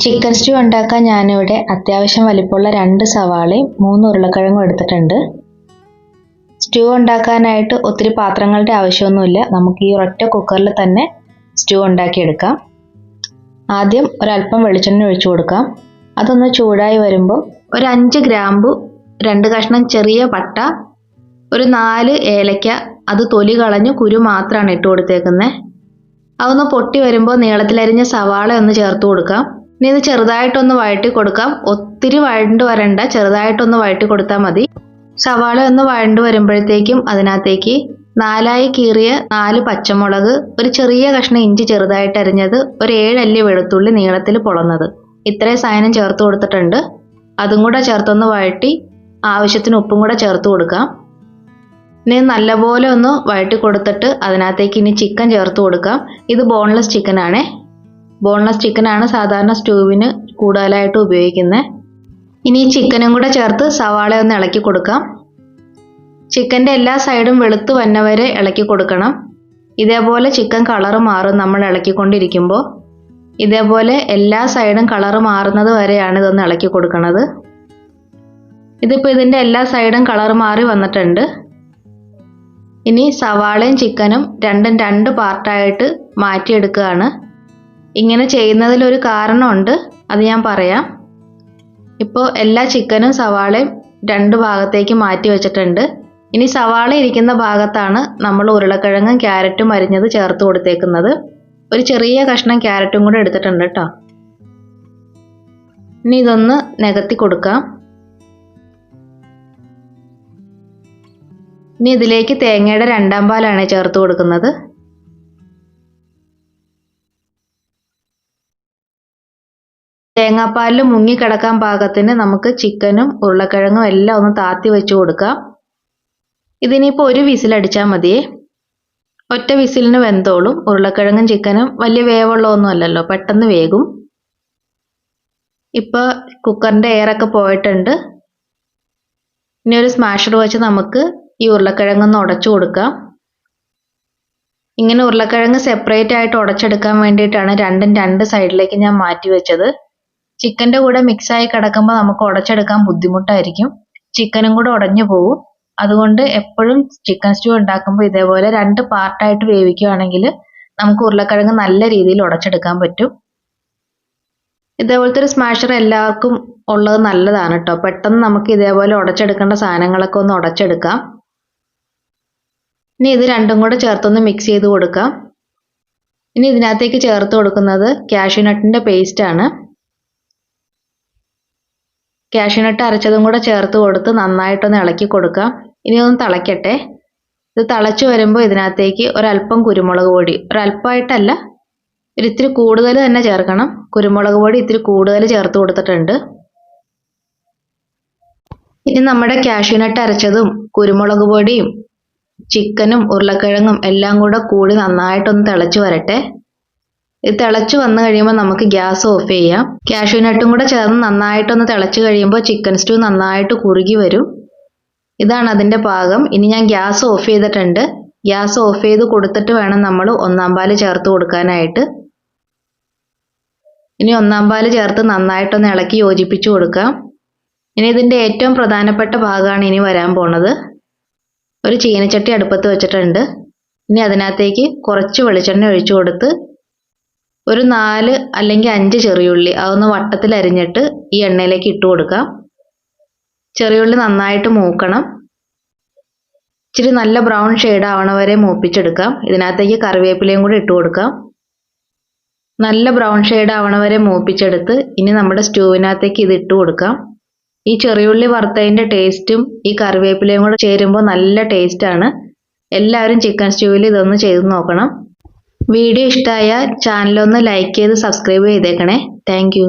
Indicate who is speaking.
Speaker 1: Chicken stew ഉണ്ടാക്കാൻ ഞാനിവിടെ അത്യാവശ്യം വലിപ്പമുള്ള 2 സവാളയും 3 ഉരുളക്കിഴങ്ങും എടുത്തിട്ടുണ്ട്. സ്റ്റൂ ഉണ്ടാക്കാനായിട്ട് ഒത്തിരി പാത്രങ്ങളുടെ ആവശ്യമൊന്നുമില്ല. നമുക്ക് ഈ ഒരൊറ്റ കുക്കറിൽ തന്നെ സ്റ്റൂ ഉണ്ടാക്കിയെടുക്കാം. ആദ്യം ഒരല്പം വെളിച്ചെണ്ണ ഒഴിച്ചു കൊടുക്കാം. അതൊന്ന് ചൂടായി വരുമ്പോൾ ഒരു 5 ഗ്രാമ്പു, 2 കഷ്ണം ചെറിയ പട്ട, ഒരു 4 ഏലക്ക, അത് തൊലി കളഞ്ഞ് കുരു മാത്രമാണ് ഇട്ട് കൊടുത്തേക്കുന്നത്. അതൊന്ന് പൊട്ടി വരുമ്പോൾ നീളത്തിലരിഞ്ഞ സവാള ഒന്ന് ചേർത്ത് കൊടുക്കാം. ഇനി ഇത് ചെറുതായിട്ടൊന്ന് വഴറ്റി കൊടുക്കാം. ഒത്തിരി വഴണ്ട് വരണ്ട, ചെറുതായിട്ടൊന്ന് വഴറ്റി കൊടുത്താൽ മതി. സവാള ഒന്ന് വഴണ്ട് വരുമ്പോഴത്തേക്കും അതിനകത്തേക്ക് 4 കീറിയ 4 പച്ചമുളക്, ഒരു ചെറിയ കഷ്ണം ഇഞ്ചി ചെറുതായിട്ട് അരിഞ്ഞത്, ഒരു 7 അല്ലി വെളുത്തുള്ളി നീളത്തിൽ പൊളന്നത്, ഇത്രയും സാധനം ചേർത്ത് കൊടുത്തിട്ടുണ്ട്. അതും കൂടെ ചേർത്തൊന്ന് വഴറ്റി ആവശ്യത്തിന് ഉപ്പും കൂടെ ചേർത്ത് കൊടുക്കാം. ഇനി നല്ലപോലെ ഒന്ന് വഴറ്റി കൊടുത്തിട്ട് അതിനകത്തേക്ക് ഇനി ചിക്കൻ ചേർത്ത് കൊടുക്കാം. ഇത് ബോൺലെസ് ചിക്കനാണേ. ബോൺലെസ് ചിക്കനാണ് സാധാരണ സ്റ്റൂവിന് കൂടുതലായിട്ട് ഉപയോഗിക്കുന്നത്. ഇനി ഈ ചിക്കനും കൂടെ ചേർത്ത് സവാള ഒന്ന് ഇളക്കി കൊടുക്കാം. ചിക്കൻ്റെ എല്ലാ സൈഡും വെളുത്ത് വന്നവരെ ഇളക്കി കൊടുക്കണം. ഇതേപോലെ ചിക്കൻ കളറ് മാറും നമ്മൾ ഇളക്കിക്കൊണ്ടിരിക്കുമ്പോൾ. ഇതേപോലെ എല്ലാ സൈഡും കളറ് മാറുന്നത് വരെയാണ് ഇതൊന്ന് ഇളക്കി കൊടുക്കുന്നത്. ഇതിപ്പോൾ ഇതിൻ്റെ എല്ലാ സൈഡും കളറ് മാറി വന്നിട്ടുണ്ട്. ഇനി സവാളയും ചിക്കനും രണ്ടും 2 പാർട്ടായിട്ട് മാറ്റിയെടുക്കുകയാണ്. ഇങ്ങനെ ചെയ്യുന്നതിലൊരു കാരണമുണ്ട്, അത് ഞാൻ പറയാം. ഇപ്പോൾ എല്ലാ ചിക്കനും സവാളയും 2 ഭാഗത്തേക്ക് മാറ്റി വെച്ചിട്ടുണ്ട്. ഇനി സവാള ഇരിക്കുന്ന ഭാഗത്താണ് നമ്മൾ ഉരുളക്കിഴങ്ങും ക്യാരറ്റും അരിഞ്ഞത് ചേർത്ത് കൊടുത്തേക്കുന്നത്. ഒരു ചെറിയ കഷ്ണം ക്യാരറ്റും കൂടെ എടുത്തിട്ടുണ്ട് കേട്ടോ. ഇനി ഇതൊന്ന് നികത്തി കൊടുക്കാം. ഇനി ഇതിലേക്ക് തേങ്ങയുടെ 2-ാം പാലാണ് ചേർത്ത് കൊടുക്കുന്നത്. തേങ്ങാപ്പാലിൽ മുങ്ങിക്കിടക്കാൻ പാകത്തിന് നമുക്ക് ചിക്കനും ഉരുളക്കിഴങ്ങും എല്ലാം ഒന്ന് താത്തി വെച്ച് കൊടുക്കാം. ഇതിനിപ്പോൾ ഒരു വിസിലടിച്ചാൽ മതിയേ. ഒറ്റ വിസിലിന് വെന്തോളും. ഉരുളക്കിഴങ്ങും ചിക്കനും വലിയ വേവുള്ളതൊന്നും അല്ലല്ലോ, പെട്ടെന്ന് വേകും. ഇപ്പോൾ കുക്കറിൻ്റെ എയറൊക്കെ പോയിട്ടുണ്ട്. ഇനി ഒരു സ്മാഷർ വെച്ച് നമുക്ക് ഈ ഉരുളക്കിഴങ്ങൊന്ന് ഉടച്ചു കൊടുക്കാം. ഇങ്ങനെ ഉരുളക്കിഴങ്ങ് സെപ്പറേറ്റ് ആയിട്ട് ഉടച്ചെടുക്കാൻ വേണ്ടിയിട്ടാണ് 2 സൈഡിലേക്ക് ഞാൻ മാറ്റി വെച്ചത്. ചിക്കൻ്റെ കൂടെ മിക്സായി കിടക്കുമ്പോൾ നമുക്ക് ഉടച്ചെടുക്കാൻ ബുദ്ധിമുട്ടായിരിക്കും. ചിക്കനും കൂടെ ഉടഞ്ഞു പോകും. അതുകൊണ്ട് എപ്പോഴും ചിക്കൻ സ്റ്റൂ ഉണ്ടാക്കുമ്പോൾ ഇതേപോലെ 2 പാർട്ടായിട്ട് വേവിക്കുകയാണെങ്കിൽ നമുക്ക് ഉരുളക്കിഴങ്ങ് നല്ല രീതിയിൽ ഉടച്ചെടുക്കാൻ പറ്റും. ഇതേപോലത്തെ ഒരു സ്മാഷർ എല്ലാവർക്കും ഉള്ളത് നല്ലതാണ് കേട്ടോ. പെട്ടെന്ന് നമുക്ക് ഇതേപോലെ ഉടച്ചെടുക്കേണ്ട സാധനങ്ങളൊക്കെ ഒന്ന് ഉടച്ചെടുക്കാം. ഇനി ഇത് രണ്ടും കൂടെ ചേർത്തൊന്ന് മിക്സ് ചെയ്ത് കൊടുക്കാം. ഇനി ഇതിനകത്തേക്ക് ചേർത്ത് കൊടുക്കുന്നത് കാഷ്യൂനട്ടിൻ്റെ പേസ്റ്റാണ്. കാഷ്യൂനട്ട് അരച്ചതും കൂടെ ചേർത്ത് കൊടുത്ത് നന്നായിട്ടൊന്ന് ഇളക്കി കൊടുക്കാം. ഇനി ഒന്ന് തിളയ്ക്കട്ടെ. ഇത് തിളച്ച് വരുമ്പോൾ ഇതിനകത്തേക്ക് ഒരല്പം കുരുമുളക് പൊടി, ഒരല്പമായിട്ടല്ല, ഇത്തിരി കൂടുതൽ തന്നെ ചേർക്കണം. കുരുമുളക് പൊടി ഇത്തിരി കൂടുതൽ ചേർത്ത് കൊടുത്തിട്ടുണ്ട്. ഇനി നമ്മുടെ കാഷ്യൂനട്ട് അരച്ചതും കുരുമുളക് പൊടിയും ചിക്കനും ഉരുളക്കിഴങ്ങും എല്ലാം കൂടി നന്നായിട്ടൊന്ന് തിളച്ച് വരട്ടെ. ഇത് തിളച്ച് വന്നു കഴിയുമ്പോൾ നമുക്ക് ഗ്യാസ് ഓഫ് ചെയ്യാം. കാഷ്യൂനട്ടും കൂടെ ചേർന്ന് നന്നായിട്ടൊന്ന് തിളച്ച് കഴിയുമ്പോൾ ചിക്കൻ സ്റ്റൂ നന്നായിട്ട് കുറുകി വരും. ഇതാണ് അതിൻ്റെ പാകം. ഇനി ഞാൻ ഗ്യാസ് ഓഫ് ചെയ്തിട്ടുണ്ട്. ഗ്യാസ് ഓഫ് ചെയ്ത് കൊടുത്തിട്ട് വേണം നമ്മൾ 1-ാം പാല് ചേർത്ത് കൊടുക്കാനായിട്ട്. ഇനി 1-ാം പാല് ചേർത്ത് നന്നായിട്ടൊന്ന് ഇളക്കി യോജിപ്പിച്ച് കൊടുക്കാം. ഇനി ഇതിൻ്റെ ഏറ്റവും പ്രധാനപ്പെട്ട ഭാഗമാണ് ഇനി വരാൻ പോണത്. ഒരു ചീനച്ചട്ടി അടുപ്പത്ത് വെച്ചിട്ടുണ്ട്. ഇനി അതിനകത്തേക്ക് കുറച്ച് വെളിച്ചെണ്ണ ഒഴിച്ചു കൊടുത്ത് ഒരു 4 അല്ലെങ്കിൽ 5 ചെറിയുള്ളി അതൊന്ന് വട്ടത്തിൽ അരിഞ്ഞിട്ട് ഈ എണ്ണയിലേക്ക് ഇട്ട് കൊടുക്കാം. ചെറിയുള്ളി നന്നായിട്ട് മൂക്കണം. ഇച്ചിരി നല്ല ബ്രൗൺ ഷെയ്ഡ് ആവണ വരെ മൂപ്പിച്ചെടുക്കാം. ഇതിനകത്തേക്ക് കറിവേപ്പിലയും കൂടി ഇട്ട് കൊടുക്കാം. നല്ല ബ്രൗൺ ഷെയ്ഡ് ആവണ വരെ മൂപ്പിച്ചെടുത്ത് ഇനി നമ്മുടെ സ്റ്റൂവിനകത്തേക്ക് ഇത് ഇട്ട് കൊടുക്കാം. ഈ ചെറിയുള്ളി വറുത്തതിൻ്റെ ടേസ്റ്റും ഈ കറിവേപ്പിലയും കൂടെ ചേരുമ്പോൾ നല്ല ടേസ്റ്റാണ്. എല്ലാവരും ചിക്കൻ സ്റ്റൂവിൽ ഇതൊന്ന് ചെയ്ത് നോക്കണം. വീഡിയോ ഇഷ്ടമായാൽ ചാനലൊന്ന് ലൈക്ക് ചെയ്ത് സബ്സ്ക്രൈബ് ചെയ്തേക്കണേ. Thank you.